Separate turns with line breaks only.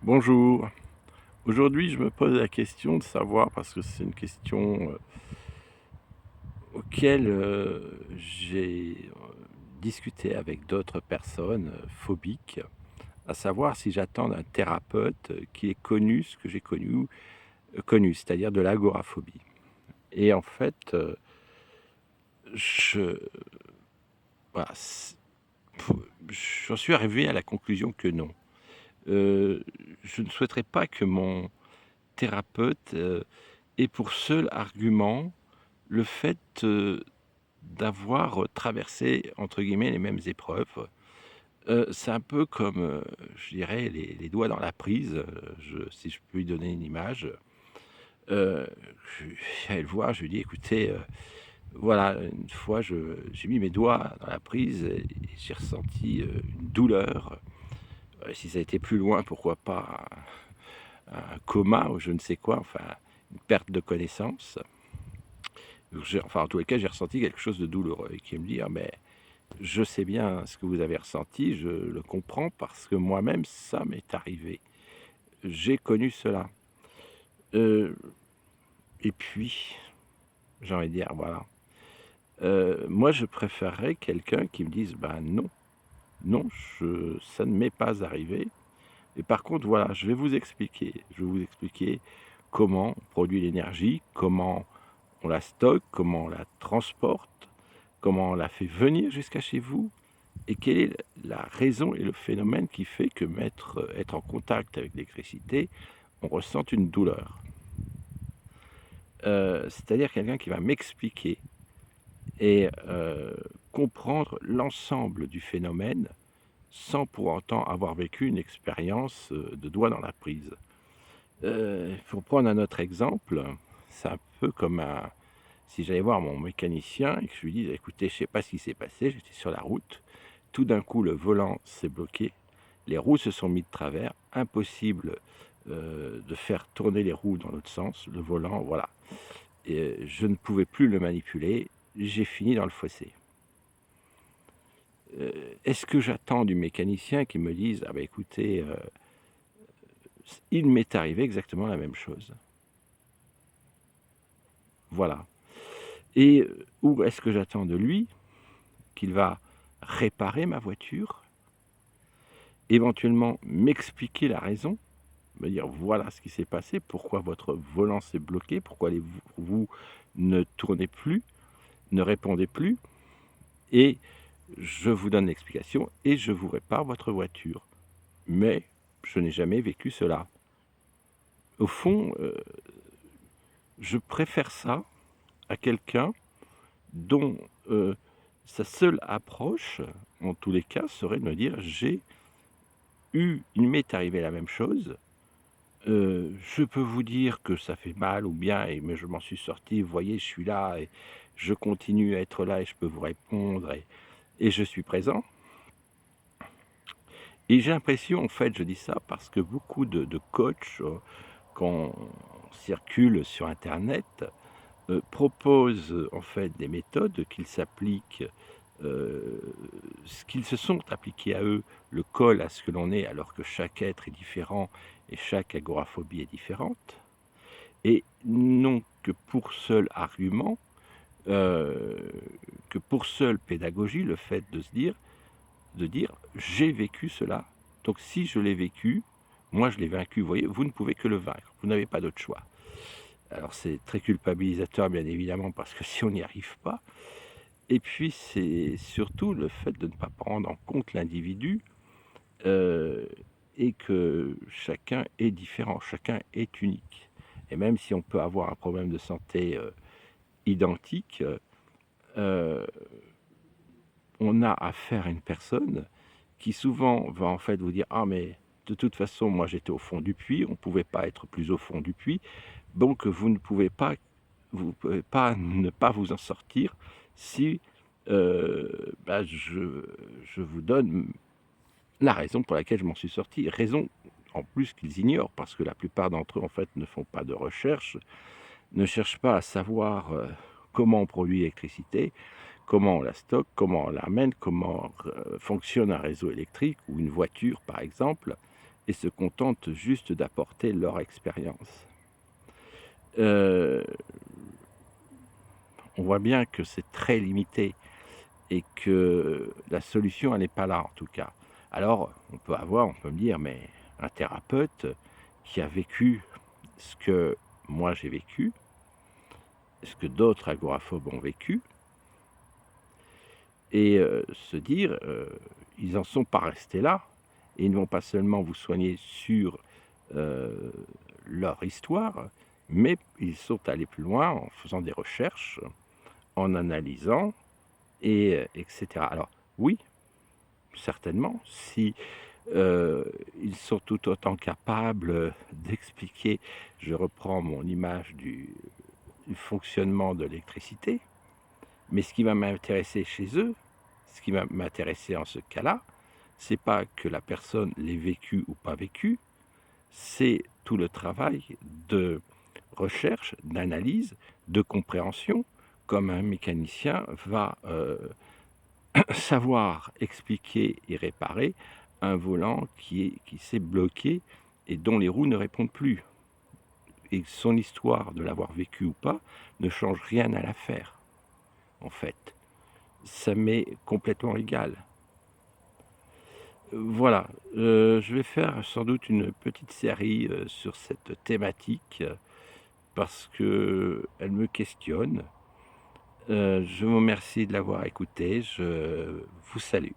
Bonjour. Aujourd'hui, je me pose la question de savoir, parce que c'est une question auquel j'ai discuté avec d'autres personnes phobiques, à savoir si j'attends d'un thérapeute qui ait connu ce que j'ai connu, c'est-à-dire de l'agoraphobie. Et en fait, je, voilà, j'en suis arrivé à la conclusion que non. Euh, je ne souhaiterais pas que mon thérapeute ait pour seul argument le fait, d'avoir traversé entre guillemets «les mêmes épreuves». C'est un peu comme, je dirais les doigts dans la prise, je si je peux lui donner une image. Heu, je suis allé le voir, je lui ai dit: «Écoutez, voilà, une fois j'ai mis mes doigts dans la prise et j'ai ressenti, une douleur». Si ça a été plus loin, pourquoi pas un coma ou je ne sais quoi, enfin une perte de connaissance. Enfin, en tous les cas, j'ai ressenti quelque chose de douloureux et qui me dit: «Ah mais je sais bien ce que vous avez ressenti, je le comprends parce que moi-même ça m'est arrivé. J'ai connu cela». Heu et puis, j'ai envie de dire, voilà, moi je préférerais quelqu'un qui me dise: «Ben non, non, ça ne m'est pas arrivé et par contre voilà, je vais vous expliquer comment on produit l'énergie, comment on la stocke, comment on la transporte, comment on la fait venir jusqu'à chez vous et quelle est la raison et le phénomène qui fait que être en contact avec l'électricité, on ressent une douleur». C'est-à-dire quelqu'un qui va m'expliquer et comprendre l'ensemble du phénomène sans pour autant avoir vécu une expérience, de doigt dans la prise. Pour prendre un autre exemple, c'est un peu comme si j'allais voir mon mécanicien et que je lui dis: «Écoutez, je ne sais pas ce qui s'est passé, j'étais sur la route, tout d'un coup le volant s'est bloqué, les roues se sont mis de travers, impossible, de faire tourner les roues dans l'autre sens, le volant, voilà, et je ne pouvais plus le manipuler, j'ai fini dans le fossé». Est-ce que j'attends du mécanicien qu'il me dise: «Ah bah écoutez, il m'est arrivé exactement la même chose». Voilà. Et ou est-ce que j'attends de lui qu'il va réparer ma voiture, éventuellement m'expliquer la raison, me dire: «Voilà ce qui s'est passé, pourquoi votre volant s'est bloqué, pourquoi les roues ne tournaient plus, ne répondaient plus et je vous donne l'explication et je vous répare votre voiture». Mais je n'ai jamais vécu cela. Au fond, je préfère ça à quelqu'un dont, sa seule approche, en tous les cas, serait de me dire: «Il m'est arrivé la même chose, je peux vous dire que ça fait mal ou bien mais je m'en suis sorti, vous voyez, je suis là et je continue à être là et je peux vous répondre et je suis présent». Et j'ai l'impression, en fait, je dis ça parce que beaucoup de coachs, quand on circule sur internet, proposent, en fait, des méthodes qu'ils s'appliquent, ce qu'ils se sont appliqués à eux, le collent à ce que l'on est, alors que chaque être est différent et chaque agoraphobie est différente et n'ont que pour seul argument, heu, que pour seule pédagogie, le fait de dire: «J'ai vécu cela, donc si je l'ai vécu, moi je l'ai vaincu». Vous voyez? Vous ne pouvez que le vaincre, vous n'avez pas d'autre choix. Alors c'est très culpabilisateur bien évidemment parce que si on n'y arrive pas et puis c'est surtout le fait de ne pas prendre en compte l'individu, heu et que chacun est différent, chacun est unique et même si on peut avoir un problème de santé, identique, on a affaire à une personne qui souvent va en fait vous dire: «Ah mais de toute façon moi j'étais au fond du puits, on ne pouvait pas être plus au fond du puits, donc vous pouvez pas ne pas vous en sortir si, bah, je vous donne la raison pour laquelle je m'en suis sorti». Raison en plus qu'ils ignorent parce que la plupart d'entre eux en fait ne font pas de recherche, ne cherchent pas à savoir, comment on produit l'électricité, comment on la stocke, comment on la ramène, comment fonctionne un réseau électrique ou une voiture par exemple. et se contentent juste d'apporter leur expérience. Heu, on voit bien que c'est très limité et que la solution, elle n'est pas là, en tout cas. Alors, on peut me dire: «Mais un thérapeute qui a vécu ce que moi j'ai vécu, ce que d'autres agoraphobes ont vécu» et se dire, «Ils en sont pas restés là et ils ne vont pas seulement vous soigner sur, heu, leur histoire, mais ils sont allés plus loin en faisant des recherches, en analysant et cetera». Alors oui, certainement, si, ils sont tout autant capables, d'expliquer, je reprends mon image du fonctionnement de l'électricité, mais ce qui va m'intéresser chez eux, ce qui va m'intéresser en ce cas-là, c'est pas que la personne l'ait vécu ou pas vécu, c'est tout le travail de recherche, d'analyse, de compréhension, comme un mécanicien va, savoir expliquer et réparer un volant qui s'est bloqué et dont les roues ne répondent plus et son histoire de l'avoir vécu ou pas ne change rien à l'affaire, en fait. Ça m'est complètement égal. Voilà, je vais faire sans doute une petite série, sur cette thématique, parce qu'elle me questionne. Je vous remercie de l'avoir écouté, je vous salue.